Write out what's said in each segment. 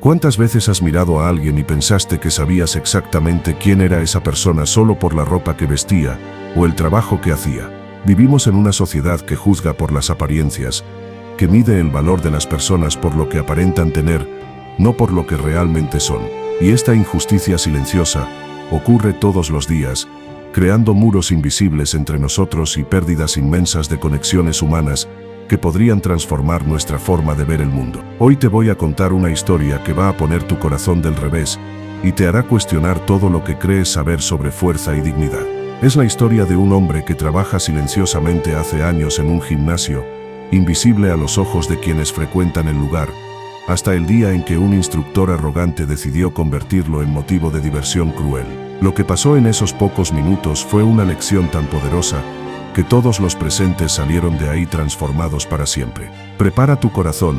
¿Cuántas veces has mirado a alguien y pensaste que sabías exactamente quién era esa persona solo por la ropa que vestía o el trabajo que hacía? Vivimos en una sociedad que juzga por las apariencias, que mide el valor de las personas por lo que aparentan tener, no por lo que realmente son. Y esta injusticia silenciosa ocurre todos los días, creando muros invisibles entre nosotros y pérdidas inmensas de conexiones humanas que podrían transformar nuestra forma de ver el mundo. Hoy te voy a contar una historia que va a poner tu corazón del revés y te hará cuestionar todo lo que crees saber sobre fuerza y dignidad. Es la historia de un hombre que trabaja silenciosamente hace años en un gimnasio, invisible a los ojos de quienes frecuentan el lugar, hasta el día en que un instructor arrogante decidió convertirlo en motivo de diversión cruel. Lo que pasó en esos pocos minutos fue una lección tan poderosa que todos los presentes salieron de ahí transformados para siempre. Prepara tu corazón,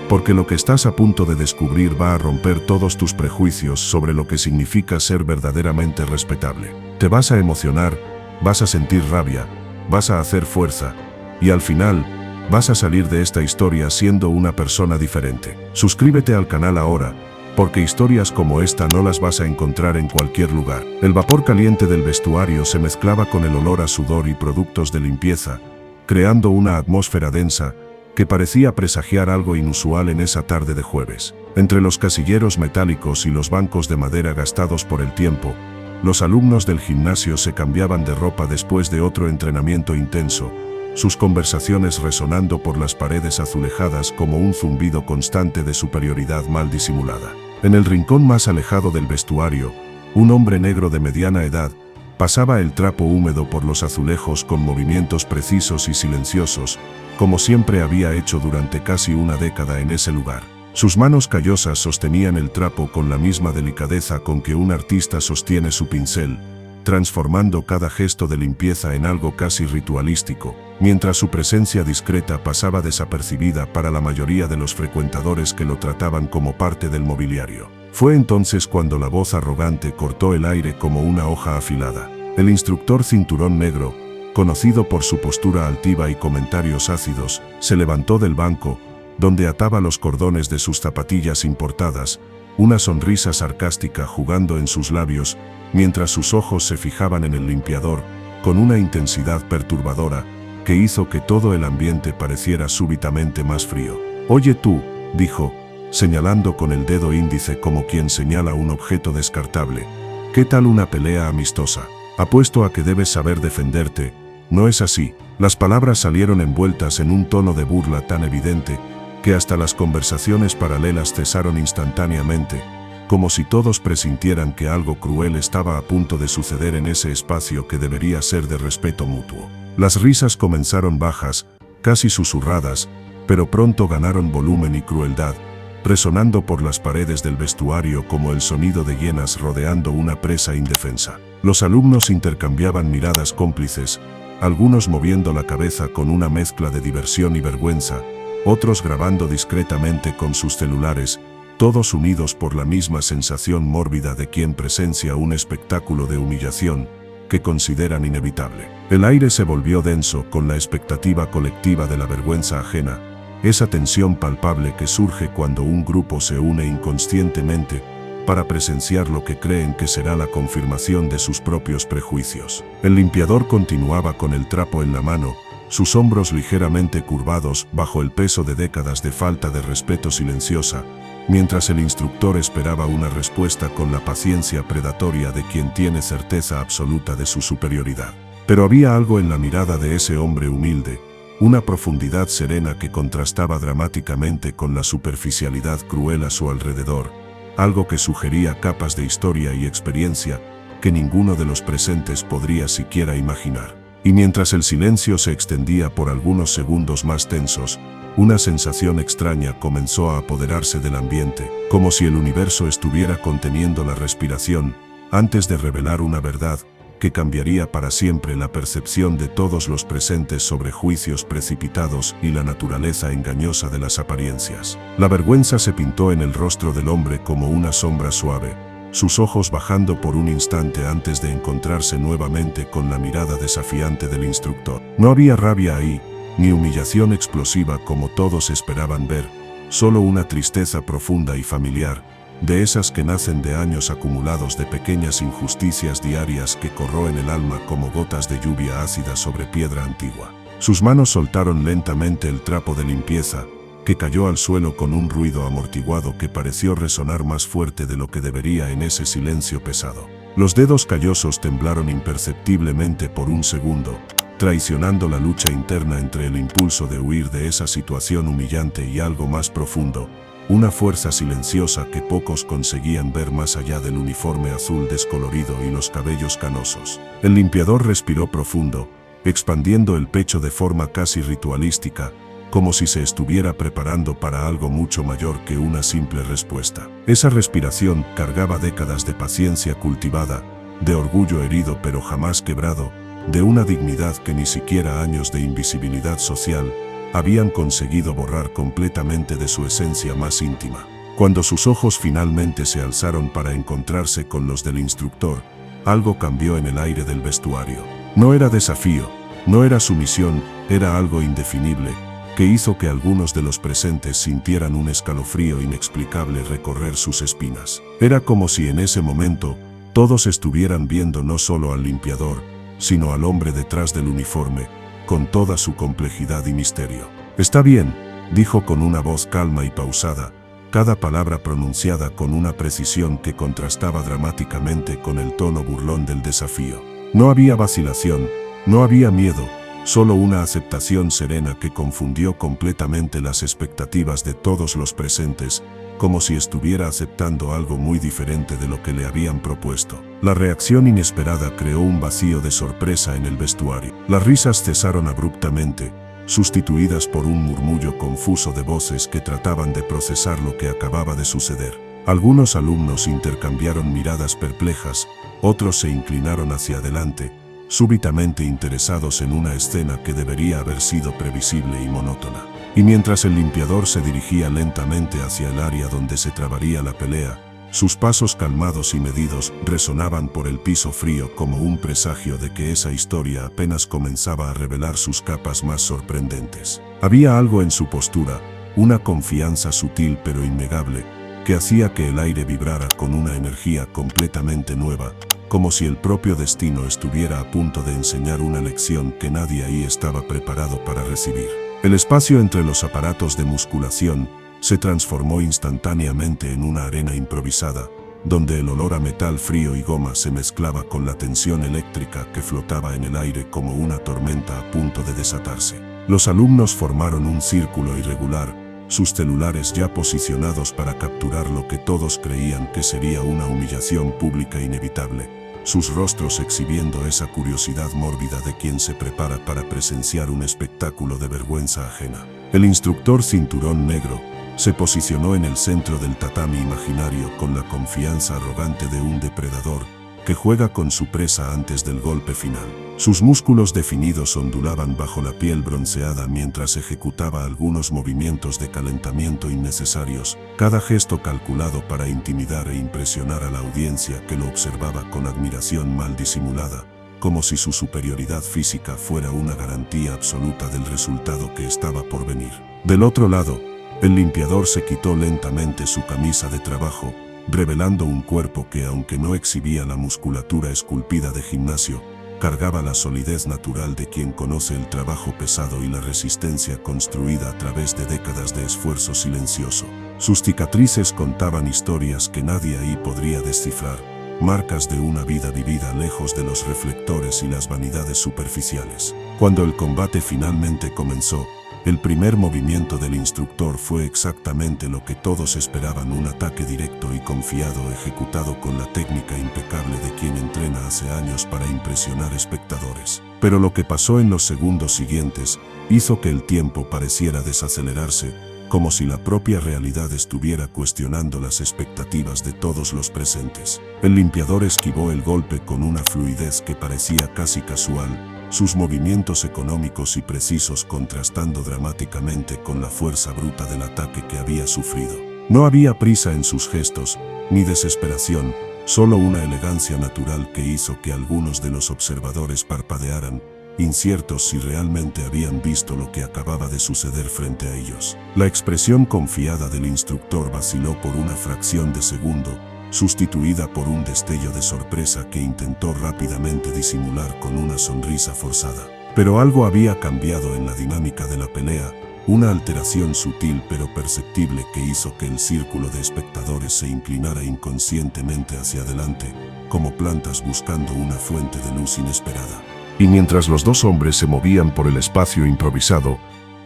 porque lo que estás a punto de descubrir va a romper todos tus prejuicios sobre lo que significa ser verdaderamente respetable. Te vas a emocionar, vas a sentir rabia, vas a hacer fuerza, y al final, vas a salir de esta historia siendo una persona diferente. Suscríbete al canal ahora, porque historias como esta no las vas a encontrar en cualquier lugar. El vapor caliente del vestuario se mezclaba con el olor a sudor y productos de limpieza, creando una atmósfera densa que parecía presagiar algo inusual en esa tarde de jueves. Entre los casilleros metálicos y los bancos de madera gastados por el tiempo, los alumnos del gimnasio se cambiaban de ropa después de otro entrenamiento intenso, sus conversaciones resonando por las paredes azulejadas como un zumbido constante de superioridad mal disimulada. En el rincón más alejado del vestuario, un hombre negro de mediana edad pasaba el trapo húmedo por los azulejos con movimientos precisos y silenciosos, como siempre había hecho durante casi una década en ese lugar. Sus manos callosas sostenían el trapo con la misma delicadeza con que un artista sostiene su pincel, transformando cada gesto de limpieza en algo casi ritualístico, mientras su presencia discreta pasaba desapercibida para la mayoría de los frecuentadores que lo trataban como parte del mobiliario. Fue entonces cuando la voz arrogante cortó el aire como una hoja afilada. El instructor Cinturón Negro, conocido por su postura altiva y comentarios ácidos, se levantó del banco, donde ataba los cordones de sus zapatillas importadas, una sonrisa sarcástica jugando en sus labios, mientras sus ojos se fijaban en el limpiador, con una intensidad perturbadora, que hizo que todo el ambiente pareciera súbitamente más frío. «Oye tú», dijo, señalando con el dedo índice como quien señala un objeto descartable, «¿qué tal una pelea amistosa? Apuesto a que debes saber defenderte, ¿no es así?». Las palabras salieron envueltas en un tono de burla tan evidente, que hasta las conversaciones paralelas cesaron instantáneamente, como si todos presintieran que algo cruel estaba a punto de suceder en ese espacio que debería ser de respeto mutuo. Las risas comenzaron bajas, casi susurradas, pero pronto ganaron volumen y crueldad, resonando por las paredes del vestuario como el sonido de hienas rodeando una presa indefensa. Los alumnos intercambiaban miradas cómplices, algunos moviendo la cabeza con una mezcla de diversión y vergüenza, otros grabando discretamente con sus celulares, todos unidos por la misma sensación mórbida de quien presencia un espectáculo de humillación que consideran inevitable. El aire se volvió denso con la expectativa colectiva de la vergüenza ajena, esa tensión palpable que surge cuando un grupo se une inconscientemente para presenciar lo que creen que será la confirmación de sus propios prejuicios. El limpiador continuaba con el trapo en la mano, sus hombros ligeramente curvados bajo el peso de décadas de falta de respeto silenciosa, mientras el instructor esperaba una respuesta con la paciencia predatoria de quien tiene certeza absoluta de su superioridad. Pero había algo en la mirada de ese hombre humilde, una profundidad serena que contrastaba dramáticamente con la superficialidad cruel a su alrededor, algo que sugería capas de historia y experiencia que ninguno de los presentes podría siquiera imaginar. Y mientras el silencio se extendía por algunos segundos más tensos, una sensación extraña comenzó a apoderarse del ambiente, como si el universo estuviera conteniendo la respiración, antes de revelar una verdad que cambiaría para siempre la percepción de todos los presentes sobre juicios precipitados y la naturaleza engañosa de las apariencias. La vergüenza se pintó en el rostro del hombre como una sombra suave, sus ojos bajando por un instante antes de encontrarse nuevamente con la mirada desafiante del instructor. No había rabia ahí, ni humillación explosiva como todos esperaban ver, solo una tristeza profunda y familiar, de esas que nacen de años acumulados de pequeñas injusticias diarias que corroen el alma como gotas de lluvia ácida sobre piedra antigua. Sus manos soltaron lentamente el trapo de limpieza, que cayó al suelo con un ruido amortiguado que pareció resonar más fuerte de lo que debería en ese silencio pesado. Los dedos callosos temblaron imperceptiblemente por un segundo, traicionando la lucha interna entre el impulso de huir de esa situación humillante y algo más profundo, una fuerza silenciosa que pocos conseguían ver más allá del uniforme azul descolorido y los cabellos canosos. El limpiador respiró profundo, expandiendo el pecho de forma casi ritualística, como si se estuviera preparando para algo mucho mayor que una simple respuesta. Esa respiración cargaba décadas de paciencia cultivada, de orgullo herido pero jamás quebrado, de una dignidad que ni siquiera años de invisibilidad social habían conseguido borrar completamente de su esencia más íntima. Cuando sus ojos finalmente se alzaron para encontrarse con los del instructor, algo cambió en el aire del vestuario. No era desafío, no era sumisión, era algo indefinible, que hizo que algunos de los presentes sintieran un escalofrío inexplicable recorrer sus espinas. Era como si en ese momento todos estuvieran viendo no solo al limpiador, sino al hombre detrás del uniforme, con toda su complejidad y misterio. «Está bien», dijo con una voz calma y pausada, cada palabra pronunciada con una precisión que contrastaba dramáticamente con el tono burlón del desafío. No había vacilación, no había miedo, solo una aceptación serena que confundió completamente las expectativas de todos los presentes, como si estuviera aceptando algo muy diferente de lo que le habían propuesto. La reacción inesperada creó un vacío de sorpresa en el vestuario. Las risas cesaron abruptamente, sustituidas por un murmullo confuso de voces que trataban de procesar lo que acababa de suceder. Algunos alumnos intercambiaron miradas perplejas, otros se inclinaron hacia adelante, súbitamente interesados en una escena que debería haber sido previsible y monótona. Y mientras el limpiador se dirigía lentamente hacia el área donde se trabaría la pelea, sus pasos calmados y medidos resonaban por el piso frío como un presagio de que esa historia apenas comenzaba a revelar sus capas más sorprendentes. Había algo en su postura, una confianza sutil pero innegable, que hacía que el aire vibrara con una energía completamente nueva, como si el propio destino estuviera a punto de enseñar una lección que nadie ahí estaba preparado para recibir. El espacio entre los aparatos de musculación se transformó instantáneamente en una arena improvisada, donde el olor a metal frío y goma se mezclaba con la tensión eléctrica que flotaba en el aire como una tormenta a punto de desatarse. Los alumnos formaron un círculo irregular, sus celulares ya posicionados para capturar lo que todos creían que sería una humillación pública inevitable, sus rostros exhibiendo esa curiosidad mórbida de quien se prepara para presenciar un espectáculo de vergüenza ajena. El instructor cinturón negro se posicionó en el centro del tatami imaginario con la confianza arrogante de un depredador que juega con su presa antes del golpe final. Sus músculos definidos ondulaban bajo la piel bronceada mientras ejecutaba algunos movimientos de calentamiento innecesarios, cada gesto calculado para intimidar e impresionar a la audiencia que lo observaba con admiración mal disimulada, como si su superioridad física fuera una garantía absoluta del resultado que estaba por venir. Del otro lado, el limpiador se quitó lentamente su camisa de trabajo, revelando un cuerpo que, aunque no exhibía la musculatura esculpida de gimnasio, cargaba la solidez natural de quien conoce el trabajo pesado y la resistencia construida a través de décadas de esfuerzo silencioso. Sus cicatrices contaban historias que nadie ahí podría descifrar, marcas de una vida vivida lejos de los reflectores y las vanidades superficiales. Cuando el combate finalmente comenzó, el primer movimiento del instructor fue exactamente lo que todos esperaban: un ataque directo y confiado ejecutado con la técnica impecable de quien entrena hace años para impresionar espectadores. Pero lo que pasó en los segundos siguientes hizo que el tiempo pareciera desacelerarse, como si la propia realidad estuviera cuestionando las expectativas de todos los presentes. El limpiador esquivó el golpe con una fluidez que parecía casi casual, sus movimientos económicos y precisos contrastando dramáticamente con la fuerza bruta del ataque que había sufrido. No había prisa en sus gestos, ni desesperación, solo una elegancia natural que hizo que algunos de los observadores parpadearan, inciertos si realmente habían visto lo que acababa de suceder frente a ellos. La expresión confiada del instructor vaciló por una fracción de segundo, sustituida por un destello de sorpresa que intentó rápidamente disimular con una sonrisa forzada. Pero algo había cambiado en la dinámica de la pelea, una alteración sutil pero perceptible que hizo que el círculo de espectadores se inclinara inconscientemente hacia adelante, como plantas buscando una fuente de luz inesperada. Y mientras los dos hombres se movían por el espacio improvisado,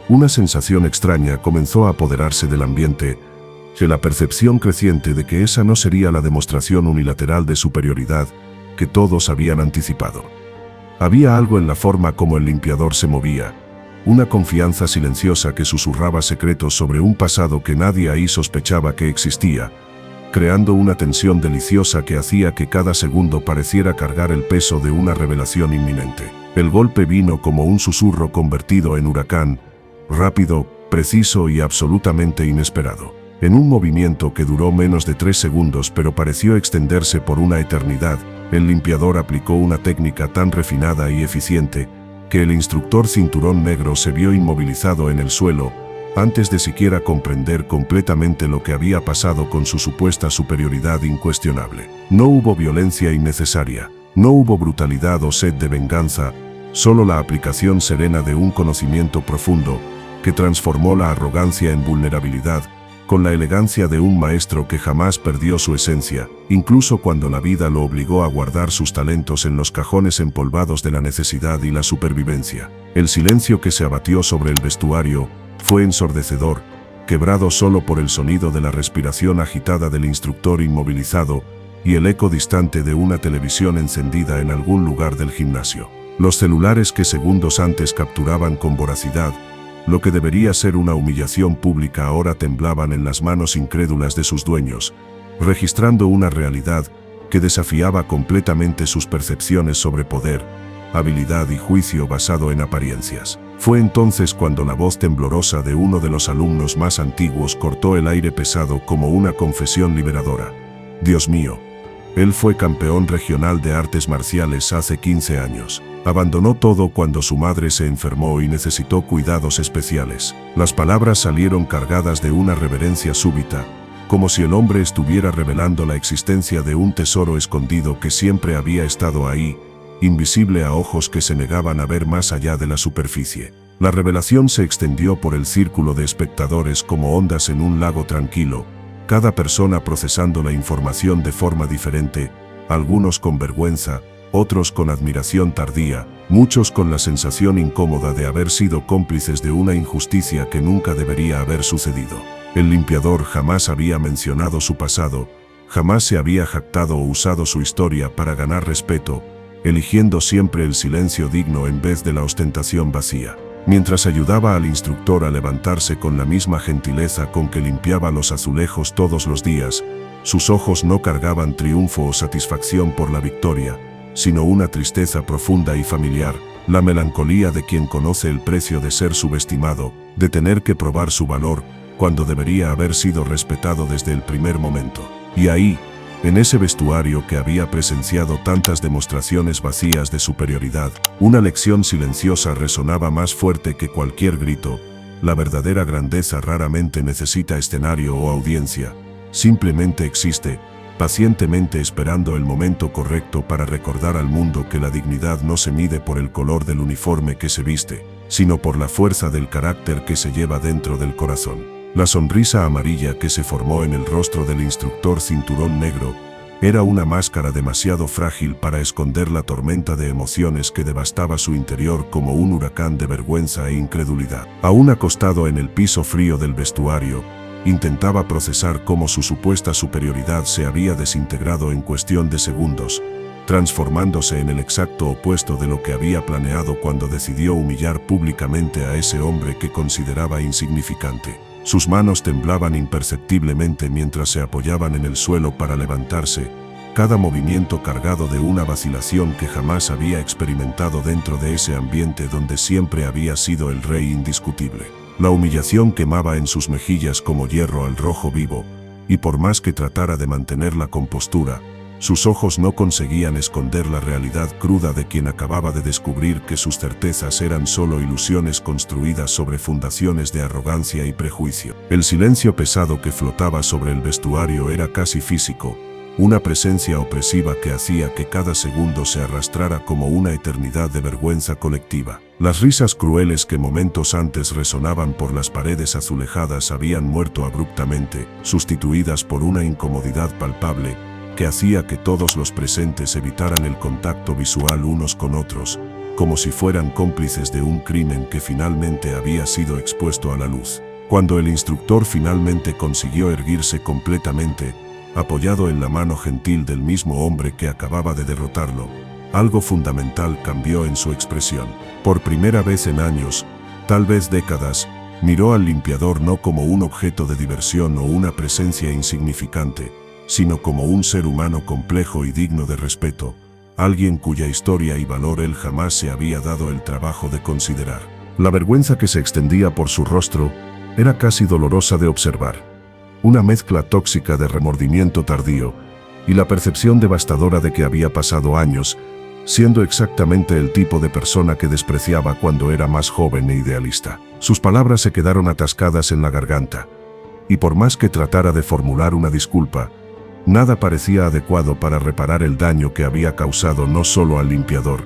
una sensación extraña comenzó a apoderarse del ambiente, que la percepción creciente de que esa no sería la demostración unilateral de superioridad que todos habían anticipado. Había algo en la forma como el limpiador se movía, una confianza silenciosa que susurraba secretos sobre un pasado que nadie ahí sospechaba que existía, creando una tensión deliciosa que hacía que cada segundo pareciera cargar el peso de una revelación inminente. El golpe vino como un susurro convertido en huracán, rápido, preciso y absolutamente inesperado. En un movimiento que duró menos de 3 segundos pero pareció extenderse por una eternidad, el limpiador aplicó una técnica tan refinada y eficiente que el instructor cinturón negro se vio inmovilizado en el suelo, antes de siquiera comprender completamente lo que había pasado con su supuesta superioridad incuestionable. No hubo violencia innecesaria, no hubo brutalidad o sed de venganza, solo la aplicación serena de un conocimiento profundo que transformó la arrogancia en vulnerabilidad, con la elegancia de un maestro que jamás perdió su esencia, incluso cuando la vida lo obligó a guardar sus talentos en los cajones empolvados de la necesidad y la supervivencia. El silencio que se abatió sobre el vestuario fue ensordecedor, quebrado solo por el sonido de la respiración agitada del instructor inmovilizado y el eco distante de una televisión encendida en algún lugar del gimnasio. Los celulares que segundos antes capturaban con voracidad lo que debería ser una humillación pública ahora temblaban en las manos incrédulas de sus dueños, registrando una realidad que desafiaba completamente sus percepciones sobre poder, habilidad y juicio basado en apariencias. Fue entonces cuando la voz temblorosa de uno de los alumnos más antiguos cortó el aire pesado como una confesión liberadora. Dios mío, él fue campeón regional de artes marciales hace 15 años. Abandonó todo cuando su madre se enfermó y necesitó cuidados especiales. Las palabras salieron cargadas de una reverencia súbita, como si el hombre estuviera revelando la existencia de un tesoro escondido que siempre había estado ahí, invisible a ojos que se negaban a ver más allá de la superficie. La revelación se extendió por el círculo de espectadores como ondas en un lago tranquilo, cada persona procesando la información de forma diferente, algunos con vergüenza, otros con admiración tardía, muchos con la sensación incómoda de haber sido cómplices de una injusticia que nunca debería haber sucedido. El limpiador jamás había mencionado su pasado, jamás se había jactado o usado su historia para ganar respeto, eligiendo siempre el silencio digno en vez de la ostentación vacía. Mientras ayudaba al instructor a levantarse con la misma gentileza con que limpiaba los azulejos todos los días, sus ojos no cargaban triunfo o satisfacción por la victoria, sino una tristeza profunda y familiar, la melancolía de quien conoce el precio de ser subestimado, de tener que probar su valor, cuando debería haber sido respetado desde el primer momento. Y ahí, en ese vestuario que había presenciado tantas demostraciones vacías de superioridad, una lección silenciosa resonaba más fuerte que cualquier grito. La verdadera grandeza raramente necesita escenario o audiencia, simplemente existe, pacientemente esperando el momento correcto para recordar al mundo que la dignidad no se mide por el color del uniforme que se viste, sino por la fuerza del carácter que se lleva dentro del corazón. La sonrisa amarilla que se formó en el rostro del instructor cinturón negro era una máscara demasiado frágil para esconder la tormenta de emociones que devastaba su interior como un huracán de vergüenza e incredulidad. Aún acostado en el piso frío del vestuario, intentaba procesar cómo su supuesta superioridad se había desintegrado en cuestión de segundos, transformándose en el exacto opuesto de lo que había planeado cuando decidió humillar públicamente a ese hombre que consideraba insignificante. Sus manos temblaban imperceptiblemente mientras se apoyaban en el suelo para levantarse, cada movimiento cargado de una vacilación que jamás había experimentado dentro de ese ambiente donde siempre había sido el rey indiscutible. La humillación quemaba en sus mejillas como hierro al rojo vivo, y por más que tratara de mantener la compostura, Sus ojos no conseguían esconder la realidad cruda de quien acababa de descubrir que sus certezas eran solo ilusiones construidas sobre fundaciones de arrogancia y prejuicio. El silencio pesado que flotaba sobre el vestuario era casi físico, una presencia opresiva que hacía que cada segundo se arrastrara como una eternidad de vergüenza colectiva. Las risas crueles que momentos antes resonaban por las paredes azulejadas habían muerto abruptamente, sustituidas por una incomodidad palpable que hacía que todos los presentes evitaran el contacto visual unos con otros, como si fueran cómplices de un crimen que finalmente había sido expuesto a la luz. Cuando el instructor finalmente consiguió erguirse completamente, apoyado en la mano gentil del mismo hombre que acababa de derrotarlo, algo fundamental cambió en su expresión. Por primera vez en años, tal vez décadas, miró al limpiador no como un objeto de diversión o una presencia insignificante, sino como un ser humano complejo y digno de respeto, alguien cuya historia y valor él jamás se había dado el trabajo de considerar. La vergüenza que se extendía por su rostro era casi dolorosa de observar, una mezcla tóxica de remordimiento tardío y la percepción devastadora de que había pasado años, siendo exactamente el tipo de persona que despreciaba cuando era más joven e idealista. Sus palabras se quedaron atascadas en la garganta, y por más que tratara de formular una disculpa, nada parecía adecuado para reparar el daño que había causado no solo al limpiador,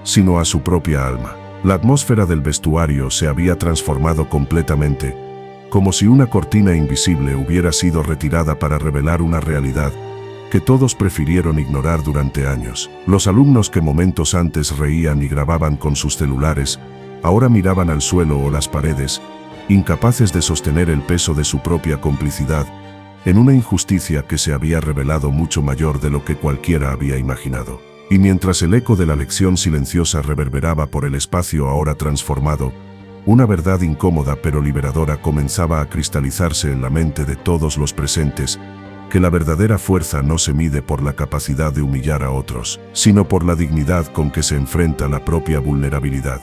sino a su propia alma. La atmósfera del vestuario se había transformado completamente, como si una cortina invisible hubiera sido retirada para revelar una realidad que todos prefirieron ignorar durante años. Los alumnos que momentos antes reían y grababan con sus celulares, ahora miraban al suelo o las paredes, incapaces de sostener el peso de su propia complicidad, en una injusticia que se había revelado mucho mayor de lo que cualquiera había imaginado. Y mientras el eco de la lección silenciosa reverberaba por el espacio ahora transformado, una verdad incómoda pero liberadora comenzaba a cristalizarse en la mente de todos los presentes, que la verdadera fuerza no se mide por la capacidad de humillar a otros, sino por la dignidad con que se enfrenta la propia vulnerabilidad,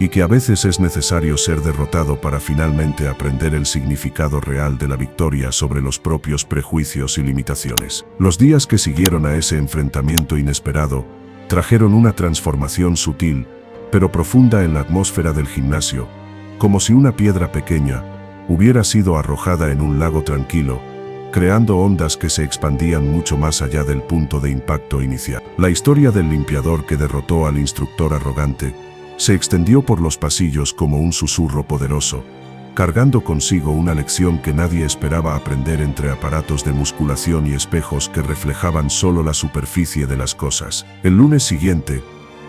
y que a veces es necesario ser derrotado para finalmente aprender el significado real de la victoria sobre los propios prejuicios y limitaciones. Los días que siguieron a ese enfrentamiento inesperado trajeron una transformación sutil, pero profunda en la atmósfera del gimnasio, como si una piedra pequeña hubiera sido arrojada en un lago tranquilo, creando ondas que se expandían mucho más allá del punto de impacto inicial. La historia del limpiador que derrotó al instructor arrogante se extendió por los pasillos como un susurro poderoso, cargando consigo una lección que nadie esperaba aprender entre aparatos de musculación y espejos que reflejaban solo la superficie de las cosas. El lunes siguiente,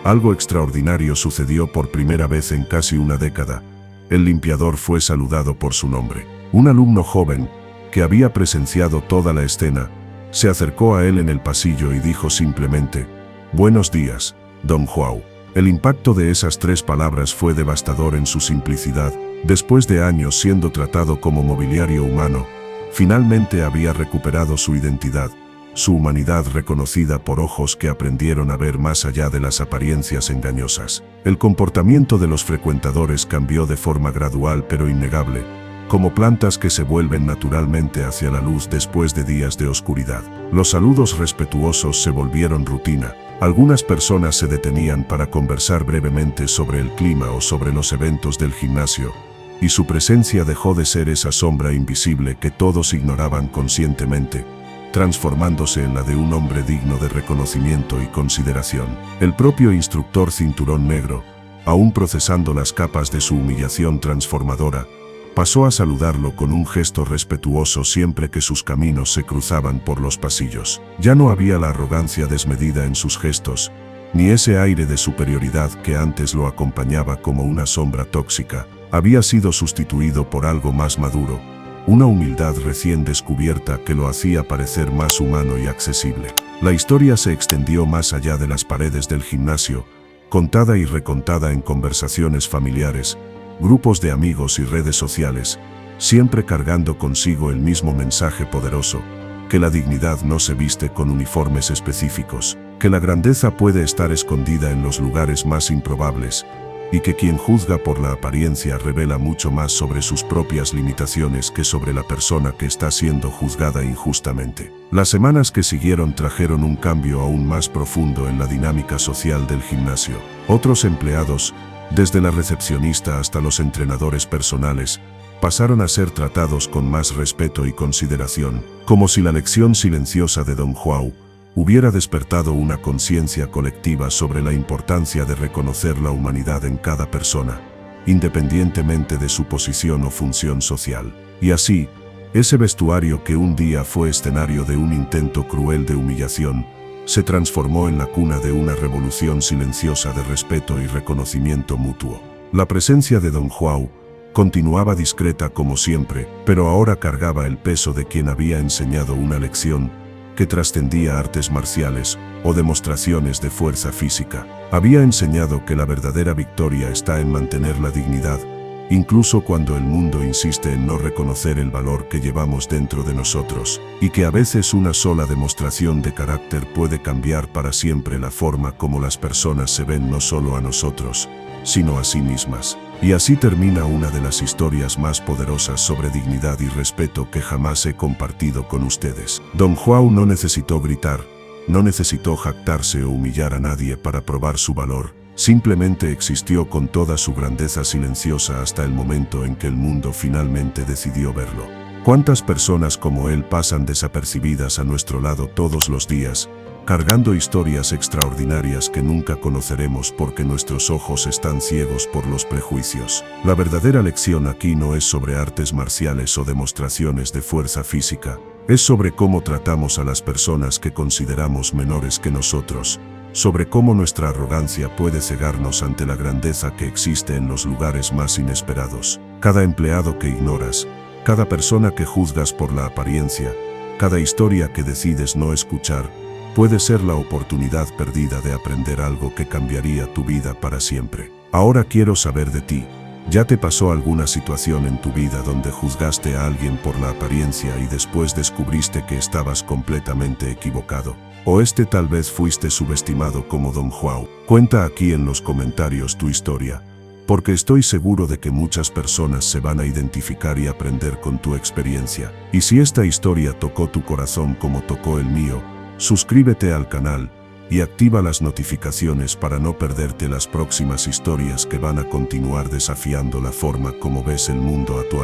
algo extraordinario sucedió por primera vez en casi una década. El limpiador fue saludado por su nombre. Un alumno joven, que había presenciado toda la escena, se acercó a él en el pasillo y dijo simplemente: «Buenos días, Don Joao». El impacto de esas 3 palabras fue devastador en su simplicidad. Después de años siendo tratado como mobiliario humano, finalmente había recuperado su identidad, su humanidad reconocida por ojos que aprendieron a ver más allá de las apariencias engañosas. El comportamiento de los frecuentadores cambió de forma gradual pero innegable, como plantas que se vuelven naturalmente hacia la luz después de días de oscuridad. Los saludos respetuosos se volvieron rutina. Algunas personas se detenían para conversar brevemente sobre el clima o sobre los eventos del gimnasio, y su presencia dejó de ser esa sombra invisible que todos ignoraban conscientemente, transformándose en la de un hombre digno de reconocimiento y consideración. El propio instructor Cinturón Negro, aún procesando las capas de su humillación transformadora, pasó a saludarlo con un gesto respetuoso siempre que sus caminos se cruzaban por los pasillos. Ya no había la arrogancia desmedida en sus gestos, ni ese aire de superioridad que antes lo acompañaba como una sombra tóxica. Había sido sustituido por algo más maduro, una humildad recién descubierta que lo hacía parecer más humano y accesible. La historia se extendió más allá de las paredes del gimnasio, contada y recontada en conversaciones familiares, grupos de amigos y redes sociales, siempre cargando consigo el mismo mensaje poderoso: que la dignidad no se viste con uniformes específicos, que la grandeza puede estar escondida en los lugares más improbables, y que quien juzga por la apariencia revela mucho más sobre sus propias limitaciones que sobre la persona que está siendo juzgada injustamente. Las semanas que siguieron trajeron un cambio aún más profundo en la dinámica social del gimnasio. Otros empleados, desde la recepcionista hasta los entrenadores personales, pasaron a ser tratados con más respeto y consideración, como si la lección silenciosa de Don Juan hubiera despertado una conciencia colectiva sobre la importancia de reconocer la humanidad en cada persona, independientemente de su posición o función social. Y así, ese vestuario que un día fue escenario de un intento cruel de humillación, se transformó en la cuna de una revolución silenciosa de respeto y reconocimiento mutuo. La presencia de Don Juan continuaba discreta como siempre, pero ahora cargaba el peso de quien había enseñado una lección que trascendía artes marciales o demostraciones de fuerza física. Había enseñado que la verdadera victoria está en mantener la dignidad, incluso cuando el mundo insiste en no reconocer el valor que llevamos dentro de nosotros, y que a veces una sola demostración de carácter puede cambiar para siempre la forma como las personas se ven no solo a nosotros, sino a sí mismas. Y así termina una de las historias más poderosas sobre dignidad y respeto que jamás he compartido con ustedes. Don Juan no necesitó gritar, no necesitó jactarse o humillar a nadie para probar su valor, simplemente existió con toda su grandeza silenciosa hasta el momento en que el mundo finalmente decidió verlo. ¿Cuántas personas como él pasan desapercibidas a nuestro lado todos los días, cargando historias extraordinarias que nunca conoceremos porque nuestros ojos están ciegos por los prejuicios? La verdadera lección aquí no es sobre artes marciales o demostraciones de fuerza física, es sobre cómo tratamos a las personas que consideramos menores que nosotros, sobre cómo nuestra arrogancia puede cegarnos ante la grandeza que existe en los lugares más inesperados. Cada empleado que ignoras, cada persona que juzgas por la apariencia, cada historia que decides no escuchar, puede ser la oportunidad perdida de aprender algo que cambiaría tu vida para siempre. Ahora quiero saber de ti. ¿Ya te pasó alguna situación en tu vida donde juzgaste a alguien por la apariencia y después descubriste que estabas completamente equivocado? ¿O tal vez fuiste subestimado como Don Juan? Cuenta aquí en los comentarios tu historia, porque estoy seguro de que muchas personas se van a identificar y aprender con tu experiencia. Y si esta historia tocó tu corazón como tocó el mío, suscríbete al canal y activa las notificaciones para no perderte las próximas historias que van a continuar desafiando la forma como ves el mundo a tu alrededor.